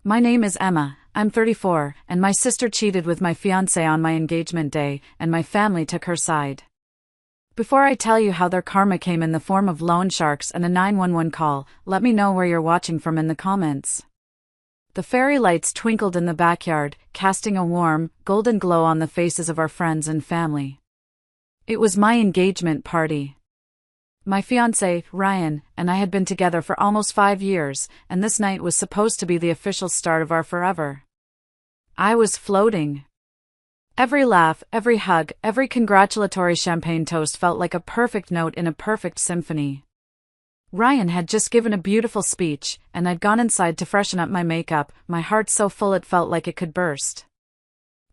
My name is Emma, I'm 34, and my sister cheated with my fiancé on my engagement day, and my family took her side. Before I tell you how their karma came in the form of loan sharks and a 911 call, let me know where you're watching from in the comments. The fairy lights twinkled in the backyard, casting a warm, golden glow on the faces of our friends and family. It was my engagement party. My fiancé, Ryan, and I had been together for almost 5 years, and this night was supposed to be the official start of our forever. I was floating. Every laugh, every hug, every congratulatory champagne toast felt like a perfect note in a perfect symphony. Ryan had just given a beautiful speech, and I'd gone inside to freshen up my makeup, my heart so full it felt like it could burst.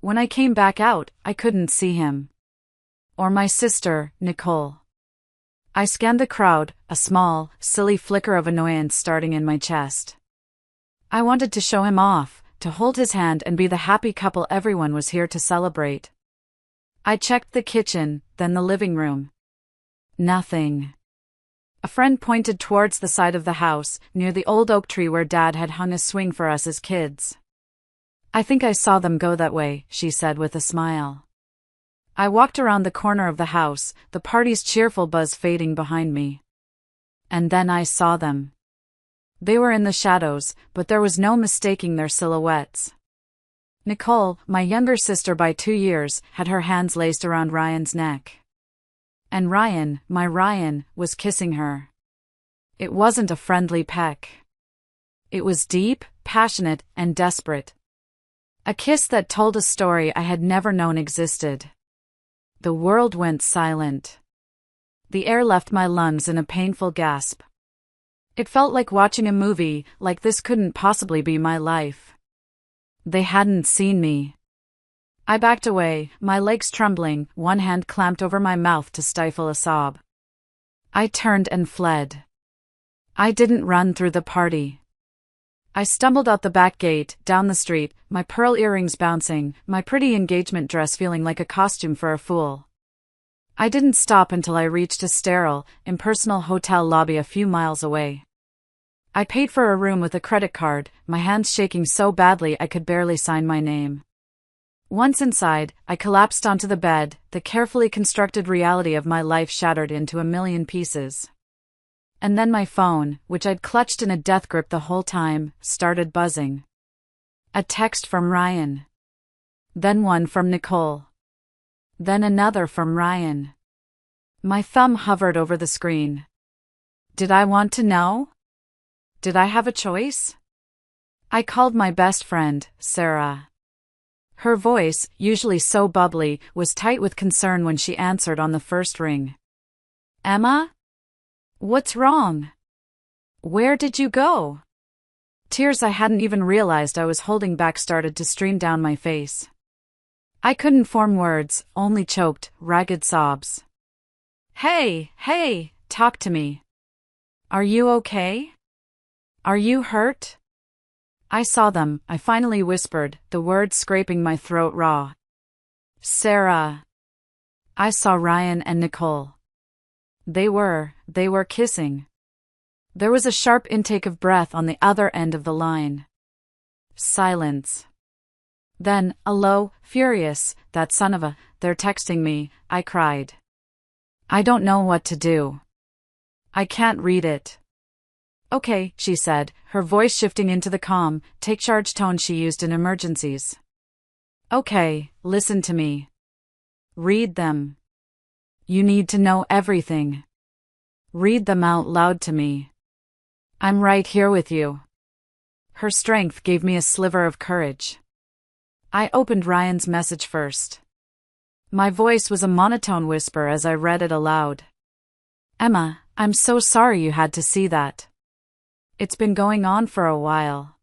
When I came back out, I couldn't see him. Or my sister, Nicole. I scanned the crowd, a small, silly flicker of annoyance starting in my chest. I wanted to show him off, to hold his hand and be the happy couple everyone was here to celebrate. I checked the kitchen, then the living room. Nothing. A friend pointed towards the side of the house, near the old oak tree where Dad had hung a swing for us as kids. I think I saw them go that way, she said with a smile. I walked around the corner of the house, the party's cheerful buzz fading behind me. And then I saw them. They were in the shadows, but there was no mistaking their silhouettes. Nicole, my younger sister by 2 years, had her hands laced around Ryan's neck. And Ryan, my Ryan, was kissing her. It wasn't a friendly peck. It was deep, passionate, and desperate. A kiss that told a story I had never known existed. The world went silent. The air left my lungs in a painful gasp. It felt like watching a movie, like this couldn't possibly be my life. They hadn't seen me. I backed away, my legs trembling, one hand clamped over my mouth to stifle a sob. I turned and fled. I didn't run through the party. I stumbled out the back gate, down the street, my pearl earrings bouncing, my pretty engagement dress feeling like a costume for a fool. I didn't stop until I reached a sterile, impersonal hotel lobby a few miles away. I paid for a room with a credit card, my hands shaking so badly I could barely sign my name. Once inside, I collapsed onto the bed, the carefully constructed reality of my life shattered into a million pieces. And then my phone, which I'd clutched in a death grip the whole time, started buzzing. A text from Ryan. Then one from Nicole. Then another from Ryan. My thumb hovered over the screen. Did I want to know? Did I have a choice? I called my best friend, Sarah. Her voice, usually so bubbly, was tight with concern when she answered on the first ring. Emma? What's wrong? Where did you go? Tears I hadn't even realized I was holding back started to stream down my face. I couldn't form words, only choked, ragged sobs. Hey, talk to me. Are you okay? Are you hurt? I saw them, I finally whispered, the words scraping my throat raw. Sarah. I saw Ryan and Nicole. They were kissing. There was a sharp intake of breath on the other end of the line. Silence. Then, a low, furious, that son of a, they're texting me, I cried. I don't know what to do. I can't read it. Okay, she said, her voice shifting into the calm, take-charge tone she used in emergencies. Okay, listen to me. Read them. You need to know everything. Read them out loud to me. I'm right here with you. Her strength gave me a sliver of courage. I opened Ryan's message first. My voice was a monotone whisper as I read it aloud. Emma, I'm so sorry you had to see that. It's been going on for a while.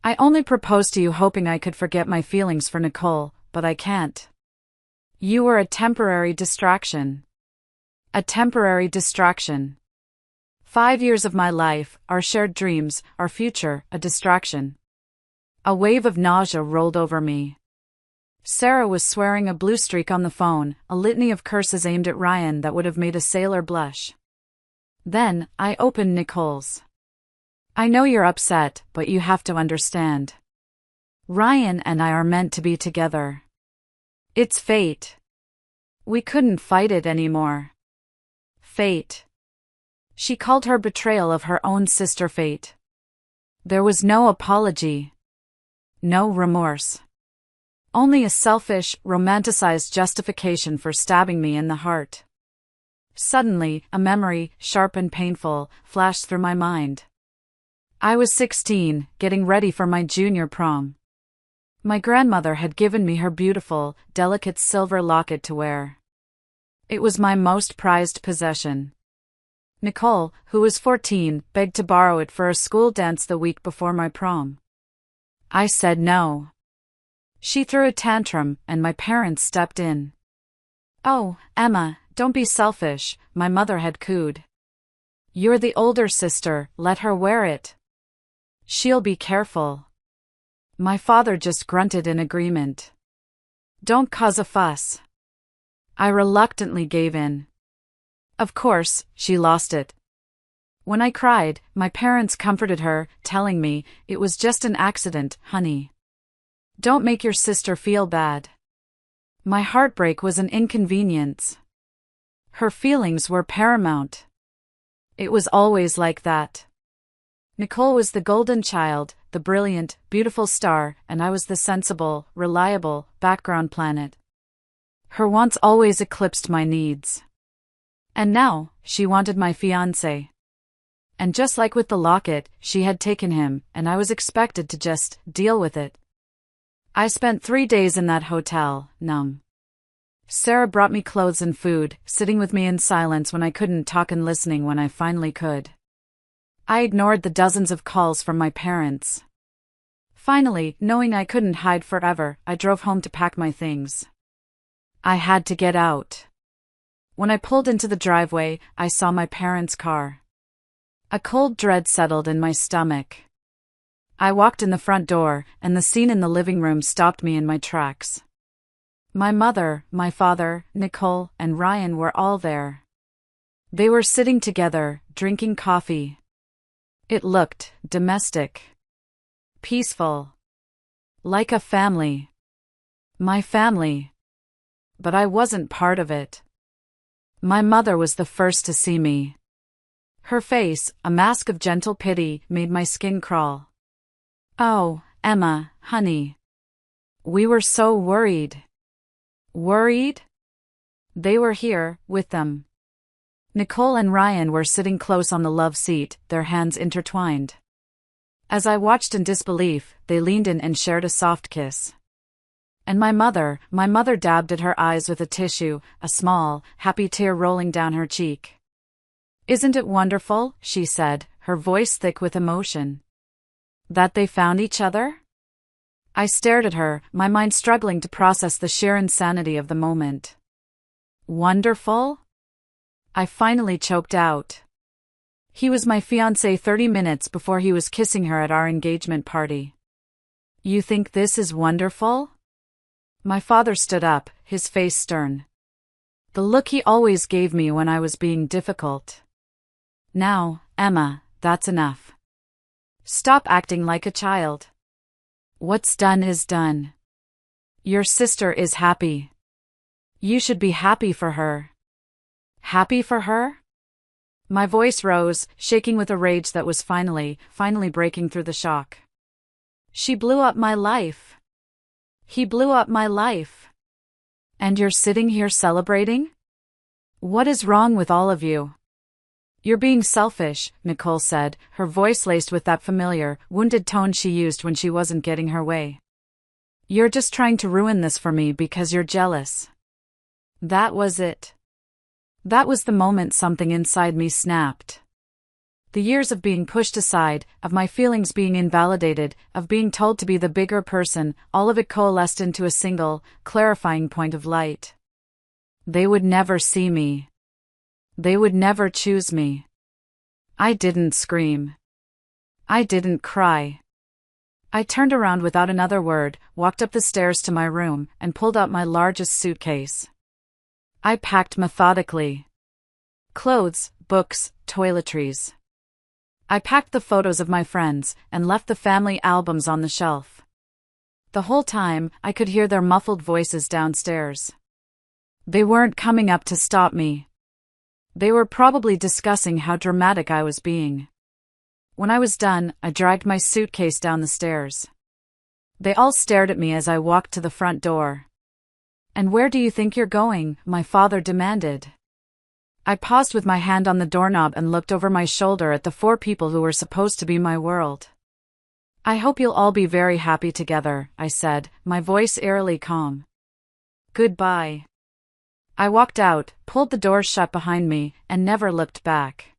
I only proposed to you hoping I could forget my feelings for Nicole, but I can't. You were a temporary distraction. A temporary distraction. 5 years of my life, our shared dreams, our future, a distraction. A wave of nausea rolled over me. Sarah was swearing a blue streak on the phone, a litany of curses aimed at Ryan that would have made a sailor blush. Then, I opened Nicole's. I know you're upset, but you have to understand. Ryan and I are meant to be together. It's fate. We couldn't fight it anymore. Fate. She called her betrayal of her own sister fate. There was no apology. No remorse. Only a selfish, romanticized justification for stabbing me in the heart. Suddenly, a memory, sharp and painful, flashed through my mind. I was 16, getting ready for my junior prom. My grandmother had given me her beautiful, delicate silver locket to wear. It was my most prized possession. Nicole, who was 14, begged to borrow it for a school dance the week before my prom. I said no. She threw a tantrum, and my parents stepped in. "Oh, Emma, don't be selfish," my mother had cooed. "You're the older sister, let her wear it. She'll be careful." My father just grunted in agreement. "Don't cause a fuss." I reluctantly gave in. Of course, she lost it. When I cried, my parents comforted her, telling me, "It was just an accident, honey. Don't make your sister feel bad." My heartbreak was an inconvenience. Her feelings were paramount. It was always like that. Nicole was the golden child, the brilliant, beautiful star, and I was the sensible, reliable, background planet. Her wants always eclipsed my needs. And now, she wanted my fiancé. And just like with the locket, she had taken him, and I was expected to just deal with it. I spent 3 days in that hotel, numb. Sarah brought me clothes and food, sitting with me in silence when I couldn't talk and listening when I finally could. I ignored the dozens of calls from my parents. Finally, knowing I couldn't hide forever, I drove home to pack my things. I had to get out. When I pulled into the driveway, I saw my parents' car. A cold dread settled in my stomach. I walked in the front door, and the scene in the living room stopped me in my tracks. My mother, my father, Nicole, and Ryan were all there. They were sitting together, drinking coffee. It looked domestic. Peaceful. Like a family. My family. But I wasn't part of it. My mother was the first to see me. Her face, a mask of gentle pity, made my skin crawl. "Oh, Emma, honey. We were so worried." Worried? They were here, with them. Nicole and Ryan were sitting close on the love seat, their hands intertwined. As I watched in disbelief, they leaned in and shared a soft kiss. And my mother dabbed at her eyes with a tissue, a small, happy tear rolling down her cheek. "Isn't it wonderful," she said, her voice thick with emotion, "that they found each other?" I stared at her, my mind struggling to process the sheer insanity of the moment. Wonderful? I finally choked out. He was my fiancé 30 minutes before he was kissing her at our engagement party. "You think this is wonderful?" My father stood up, his face stern. The look he always gave me when I was being difficult. "Now, Emma, that's enough. Stop acting like a child. What's done is done. Your sister is happy. You should be happy for her." Happy for her? My voice rose, shaking with a rage that was finally breaking through the shock. "She blew up my life. He blew up my life. And you're sitting here celebrating? What is wrong with all of you?" "You're being selfish," Nicole said, her voice laced with that familiar, wounded tone she used when she wasn't getting her way. "You're just trying to ruin this for me because you're jealous." That was it. That was the moment something inside me snapped. The years of being pushed aside, of my feelings being invalidated, of being told to be the bigger person, all of it coalesced into a single, clarifying point of light. They would never see me. They would never choose me. I didn't scream. I didn't cry. I turned around without another word, walked up the stairs to my room, and pulled out my largest suitcase. I packed methodically. Clothes, books, toiletries. I packed the photos of my friends and left the family albums on the shelf. The whole time, I could hear their muffled voices downstairs. They weren't coming up to stop me. They were probably discussing how dramatic I was being. When I was done, I dragged my suitcase down the stairs. They all stared at me as I walked to the front door. "And where do you think you're going?" my father demanded. I paused with my hand on the doorknob and looked over my shoulder at the 4 people who were supposed to be my world. "I hope you'll all be very happy together," I said, my voice eerily calm. "Goodbye." I walked out, pulled the doors shut behind me, and never looked back.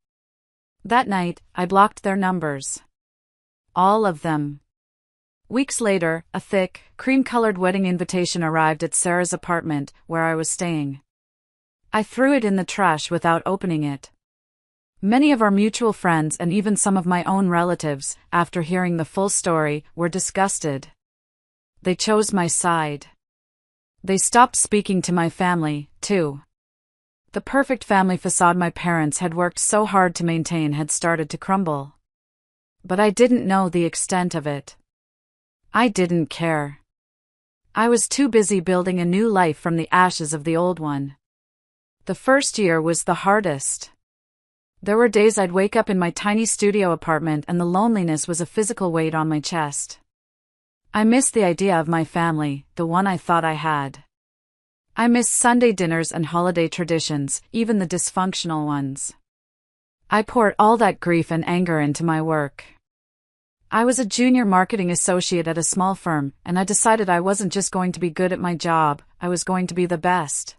That night, I blocked their numbers. All of them. Weeks later, a thick, cream-colored wedding invitation arrived at Sarah's apartment, where I was staying. I threw it in the trash without opening it. Many of our mutual friends and even some of my own relatives, after hearing the full story, were disgusted. They chose my side. They stopped speaking to my family, too. The perfect family facade my parents had worked so hard to maintain had started to crumble. But I didn't know the extent of it. I didn't care. I was too busy building a new life from the ashes of the old one. The first year was the hardest. There were days I'd wake up in my tiny studio apartment and the loneliness was a physical weight on my chest. I missed the idea of my family, the one I thought I had. I missed Sunday dinners and holiday traditions, even the dysfunctional ones. I poured all that grief and anger into my work. I was a junior marketing associate at a small firm, and I decided I wasn't just going to be good at my job, I was going to be the best.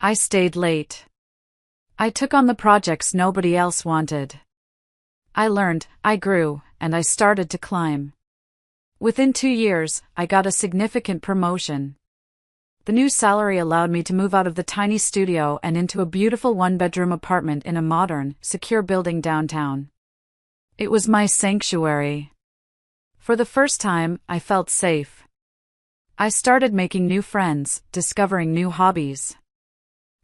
I stayed late. I took on the projects nobody else wanted. I learned, I grew, and I started to climb. Within 2 years, I got a significant promotion. The new salary allowed me to move out of the tiny studio and into a beautiful 1-bedroom apartment in a modern, secure building downtown. It was my sanctuary. For the first time, I felt safe. I started making new friends, discovering new hobbies.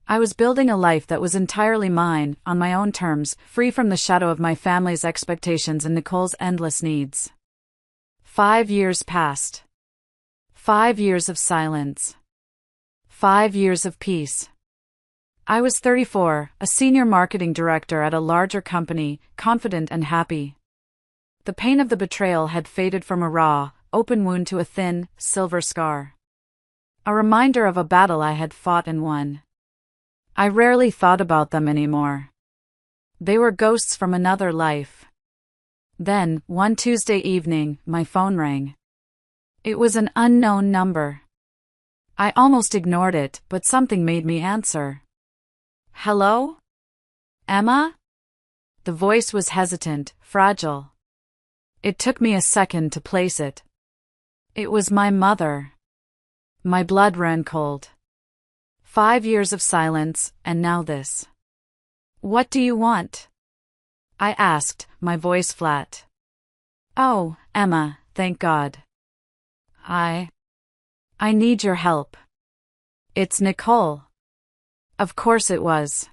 I was building a life that was entirely mine, on my own terms, free from the shadow of my family's expectations and Nicole's endless needs. 5 years passed. 5 years of silence. 5 years of peace. I was 34, a senior marketing director at a larger company, confident and happy. The pain of the betrayal had faded from a raw, open wound to a thin, silver scar. A reminder of a battle I had fought and won. I rarely thought about them anymore. They were ghosts from another life. Then, one Tuesday evening, my phone rang. It was an unknown number. I almost ignored it, but something made me answer. "Hello? Emma?" The voice was hesitant, fragile. It took me a second to place it. It was my mother. My blood ran cold. 5 years of silence, and now this. "What do you want?" I asked, my voice flat. "Oh, Emma, thank God. I need your help." "It's Nicole." Of course it was.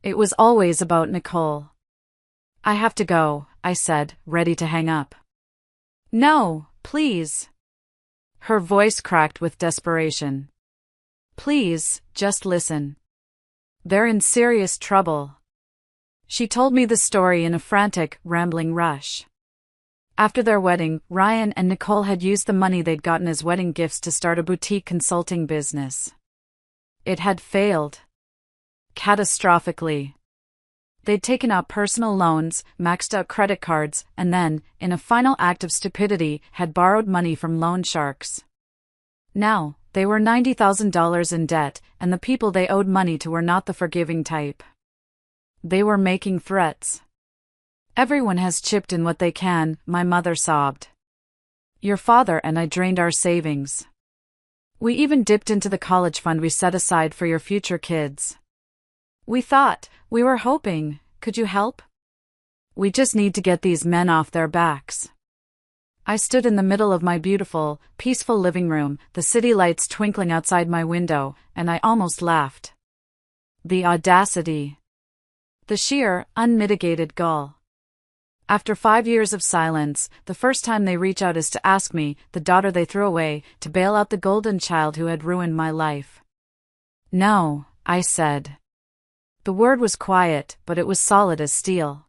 It was always about Nicole. "I have to go," I said, ready to hang up. "No, please." Her voice cracked with desperation. "Please, just listen. They're in serious trouble." She told me the story in a frantic, rambling rush. After their wedding, Ryan and Nicole had used the money they'd gotten as wedding gifts to start a boutique consulting business. It had failed. Catastrophically. They'd taken out personal loans, maxed out credit cards, and then, in a final act of stupidity, had borrowed money from loan sharks. Now, they were $90,000 in debt, and the people they owed money to were not the forgiving type. They were making threats. "Everyone has chipped in what they can," my mother sobbed. "Your father and I drained our savings. We even dipped into the college fund we set aside for your future kids. We were hoping, could you help? We just need to get these men off their backs." I stood in the middle of my beautiful, peaceful living room, the city lights twinkling outside my window, and I almost laughed. The audacity. The sheer, unmitigated gall. After 5 years of silence, the first time they reach out is to ask me, the daughter they threw away, to bail out the golden child who had ruined my life. No, I said. The word was quiet, but it was solid as steel.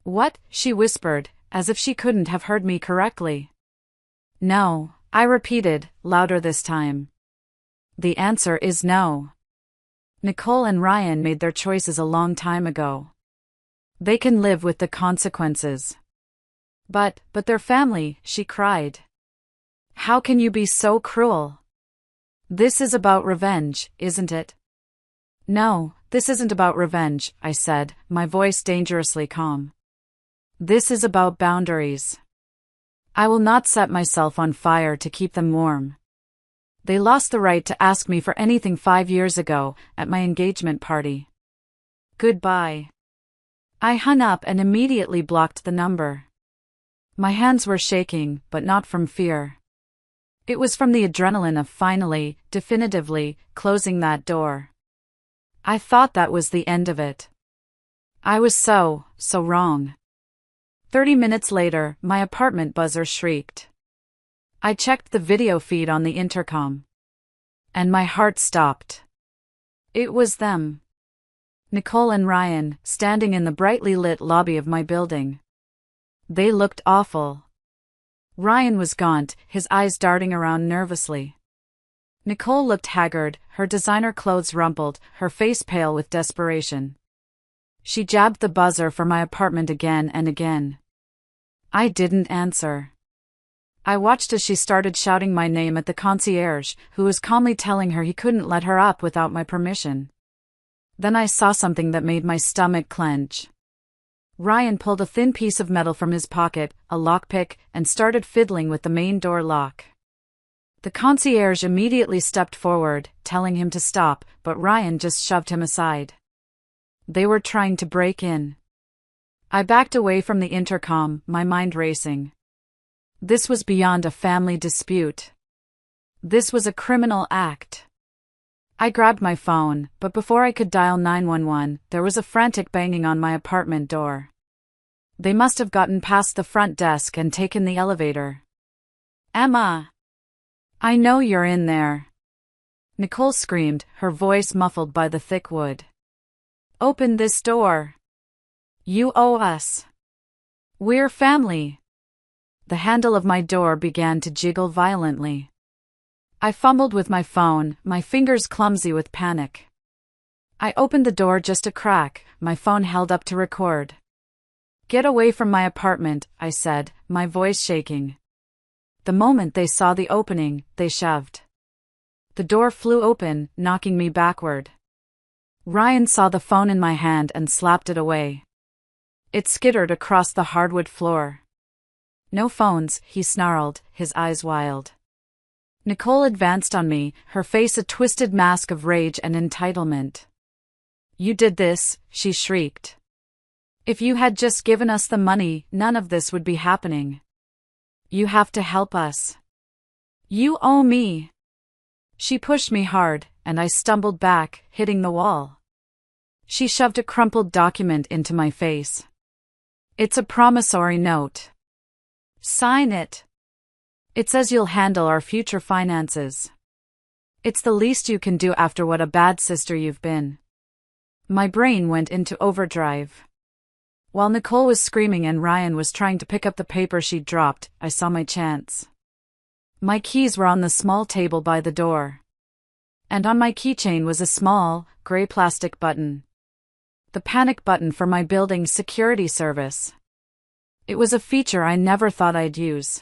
What? She whispered, as if she couldn't have heard me correctly. No, I repeated, louder this time. The answer is no. Nicole and Ryan made their choices a long time ago. They can live with the consequences. But their family, she cried. How can you be so cruel? This is about revenge, isn't it? No, this isn't about revenge, I said, my voice dangerously calm. This is about boundaries. I will not set myself on fire to keep them warm. They lost the right to ask me for anything 5 years ago, at my engagement party. Goodbye. I hung up and immediately blocked the number. My hands were shaking, but not from fear. It was from the adrenaline of finally, definitively, closing that door. I thought that was the end of it. I was so wrong. 30 minutes later, my apartment buzzer shrieked. I checked the video feed on the intercom. And my heart stopped. It was them. Nicole and Ryan, standing in the brightly lit lobby of my building. They looked awful. Ryan was gaunt, his eyes darting around nervously. Nicole looked haggard, her designer clothes rumpled, her face pale with desperation. She jabbed the buzzer for my apartment again and again. I didn't answer. I watched as she started shouting my name at the concierge, who was calmly telling her he couldn't let her up without my permission. Then I saw something that made my stomach clench. Ryan pulled a thin piece of metal from his pocket, a lockpick, and started fiddling with the main door lock. The concierge immediately stepped forward, telling him to stop, but Ryan just shoved him aside. They were trying to break in. I backed away from the intercom, my mind racing. This was beyond a family dispute. This was a criminal act. I grabbed my phone, but before I could dial 911, there was a frantic banging on my apartment door. They must have gotten past the front desk and taken the elevator. Emma! I know you're in there. Nicole screamed, her voice muffled by the thick wood. Open this door. You owe us. We're family. The handle of my door began to jiggle violently. I fumbled with my phone, my fingers clumsy with panic. I opened the door just a crack, my phone held up to record. Get away from my apartment, I said, my voice shaking. The moment they saw the opening, they shoved. The door flew open, knocking me backward. Ryan saw the phone in my hand and slapped it away. It skittered across the hardwood floor. No phones, he snarled, his eyes wild. Nicole advanced on me, her face a twisted mask of rage and entitlement. You did this, she shrieked. If you had just given us the money, none of this would be happening. You have to help us. You owe me. She pushed me hard, and I stumbled back, hitting the wall. She shoved a crumpled document into my face. It's a promissory note. Sign it. It says you'll handle our future finances. It's the least you can do after what a bad sister you've been. My brain went into overdrive. While Nicole was screaming and Ryan was trying to pick up the paper she'd dropped, I saw my chance. My keys were on the small table by the door. And on my keychain was a small, gray plastic button. The panic button for my building's security service. It was a feature I never thought I'd use.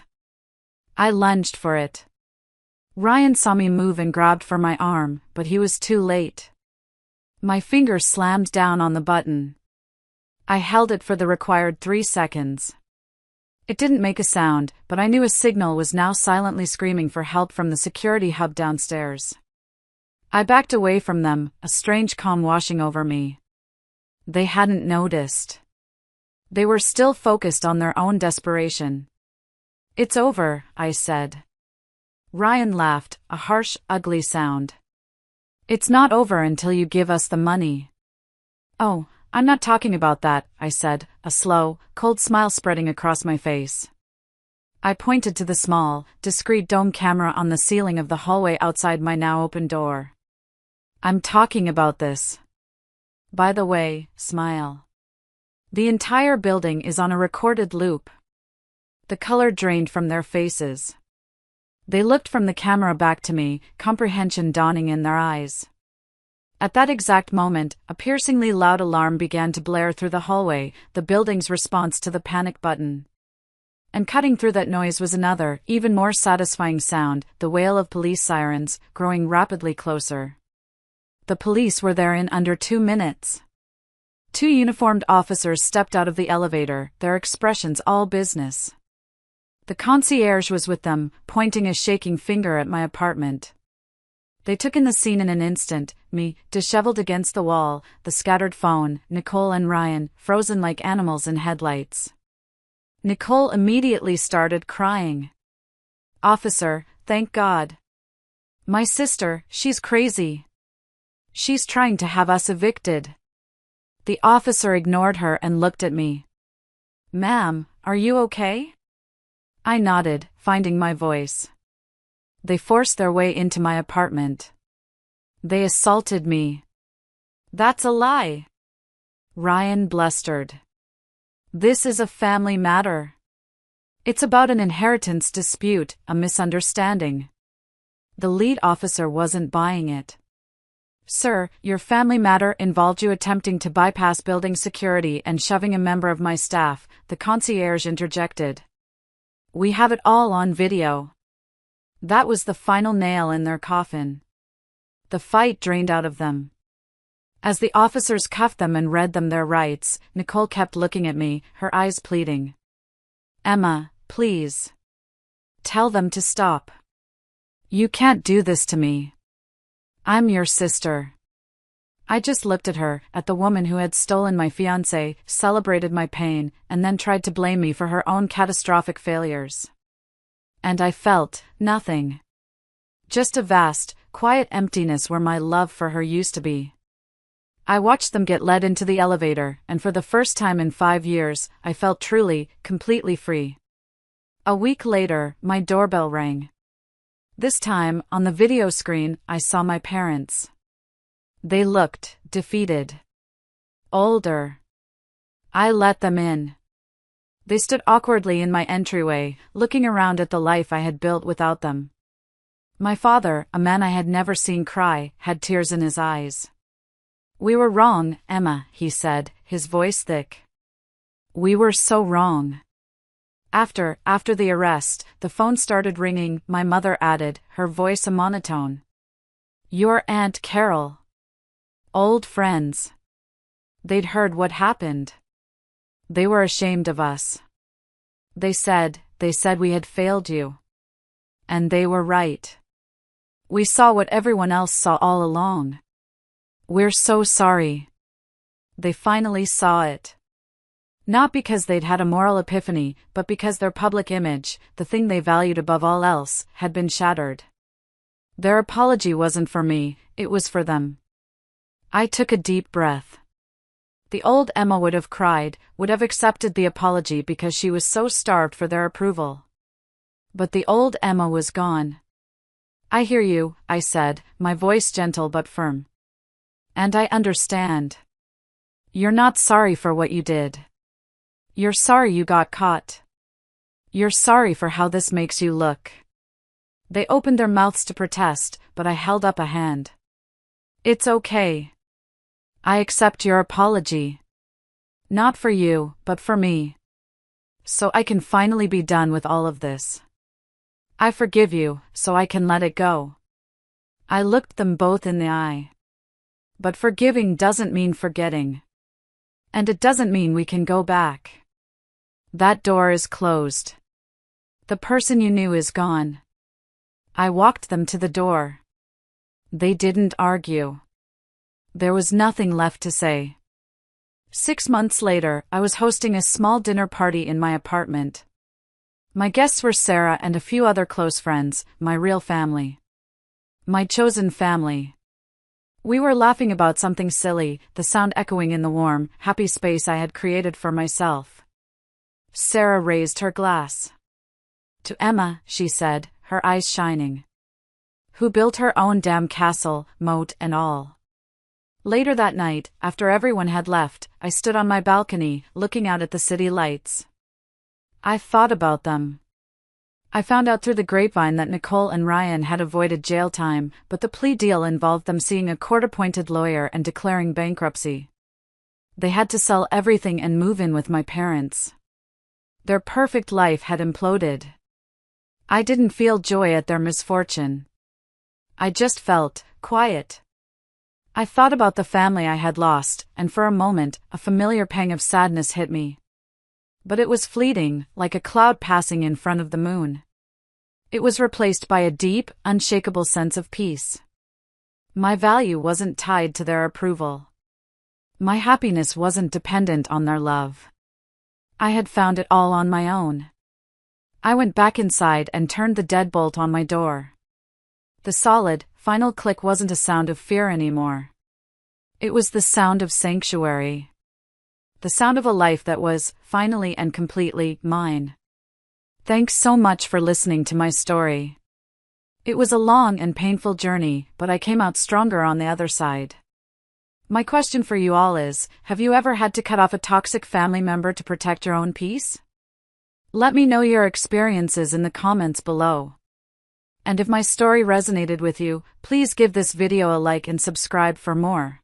I lunged for it. Ryan saw me move and grabbed for my arm, but he was too late. My fingers slammed down on the button. I held it for the required 3 seconds. It didn't make a sound, but I knew a signal was now silently screaming for help from the security hub downstairs. I backed away from them, a strange calm washing over me. They hadn't noticed. They were still focused on their own desperation. It's over, I said. Ryan laughed, a harsh, ugly sound. It's not over until you give us the money. Oh, I'm not talking about that, I said, a slow, cold smile spreading across my face. I pointed to the small, discreet dome camera on the ceiling of the hallway outside my now open door. I'm talking about this. By the way, smile. The entire building is on a recorded loop. The color drained from their faces. They looked from the camera back to me, comprehension dawning in their eyes. At that exact moment, a piercingly loud alarm began to blare through the hallway, the building's response to the panic button. And cutting through that noise was another, even more satisfying sound, the wail of police sirens, growing rapidly closer. The police were there in under 2 minutes. 2 uniformed officers stepped out of the elevator, their expressions all business. The concierge was with them, pointing a shaking finger at my apartment. They took in the scene in an instant, me, disheveled against the wall, the scattered phone, Nicole and Ryan, frozen like animals in headlights. Nicole immediately started crying. "Officer, thank God. My sister, she's crazy. She's trying to have us evicted." The officer ignored her and looked at me. "Ma'am, are you okay?" I nodded, finding my voice. They forced their way into my apartment. They assaulted me. "That's a lie," Ryan blustered. "This is a family matter. It's about an inheritance dispute, a misunderstanding." The lead officer wasn't buying it. "Sir, your family matter involved you attempting to bypass building security and shoving a member of my staff," the concierge interjected. "We have it all on video." That was the final nail in their coffin. The fight drained out of them. As the officers cuffed them and read them their rights, Nicole kept looking at me, her eyes pleading. "Emma, please. Tell them to stop. You can't do this to me. I'm your sister." I just looked at her, at the woman who had stolen my fiancé, celebrated my pain, and then tried to blame me for her own catastrophic failures. And I felt nothing. Just a vast, quiet emptiness where my love for her used to be. I watched them get led into the elevator, and for the first time in 5 years, I felt truly, completely free. A week later, my doorbell rang. This time, on the video screen, I saw my parents. They looked defeated. Older. I let them in. They stood awkwardly in my entryway, looking around at the life I had built without them. My father, a man I had never seen cry, had tears in his eyes. "We were wrong, Emma," he said, his voice thick. "We were so wrong." After the arrest, the phone started ringing, my mother added, her voice a monotone. "Your Aunt Carol." Old friends. They'd heard what happened. They were ashamed of us. They said we had failed you. And they were right. We saw what everyone else saw all along. "We're so sorry." They finally saw it. Not because they'd had a moral epiphany, but because their public image, the thing they valued above all else, had been shattered. Their apology wasn't for me, it was for them. I took a deep breath. The old Emma would have cried, would have accepted the apology because she was so starved for their approval. But the old Emma was gone. "I hear you," I said, my voice gentle but firm. "And I understand. You're not sorry for what you did. You're sorry you got caught. You're sorry for how this makes you look." They opened their mouths to protest, but I held up a hand. "It's okay. I accept your apology. Not for you, but for me. So I can finally be done with all of this. I forgive you, so I can let it go." I looked them both in the eye. But forgiving doesn't mean forgetting. And it doesn't mean we can go back. That door is closed. The person you knew is gone. I walked them to the door. They didn't argue. There was nothing left to say. 6 months later, I was hosting a small dinner party in my apartment. My guests were Sarah and a few other close friends, my real family. My chosen family. We were laughing about something silly, the sound echoing in the warm, happy space I had created for myself. Sarah raised her glass. To Emma, she said, her eyes shining. Who built her own damn castle, moat and all. Later that night, after everyone had left, I stood on my balcony, looking out at the city lights. I thought about them. I found out through the grapevine that Nicole and Ryan had avoided jail time, but the plea deal involved them seeing a court-appointed lawyer and declaring bankruptcy. They had to sell everything and move in with my parents. Their perfect life had imploded. I didn't feel joy at their misfortune. I just felt quiet. I thought about the family I had lost, and for a moment, a familiar pang of sadness hit me. But it was fleeting, like a cloud passing in front of the moon. It was replaced by a deep, unshakable sense of peace. My value wasn't tied to their approval. My happiness wasn't dependent on their love. I had found it all on my own. I went back inside and turned the deadbolt on my door. The solid, final click wasn't a sound of fear anymore. It was the sound of sanctuary. The sound of a life that was, finally and completely, mine. Thanks so much for listening to my story. It was a long and painful journey, but I came out stronger on the other side. My question for you all is, have you ever had to cut off a toxic family member to protect your own peace? Let me know your experiences in the comments below. And if my story resonated with you, please give this video a like and subscribe for more.